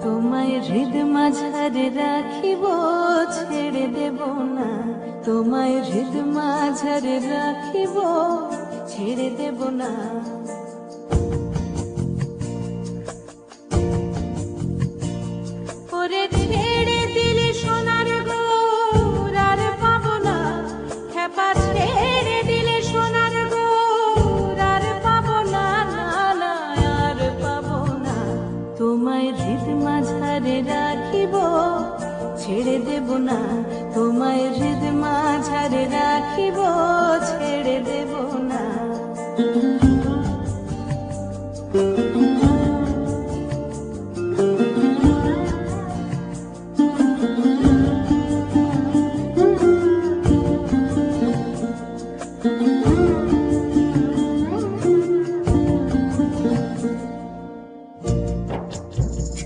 তোমায় হৃদ মাঝারে রাখিব, ছেড়ে দেব না। তোমায় হৃদ মাঝারে রাখিব, ছেড়ে দেব না। ওরে ছেড়ে দিলে সোনার গৌর আর পাবো না, খেপা ছেড়ে দিলে সোনার গৌর আর পাবো না, না না আর পাবো না। তোমায় হৃদ মাঝারে রাখিব, ছেড়ে দেব না। তোমায় হৃদ মাঝারে রাখিব, ছেড়ে দেব না।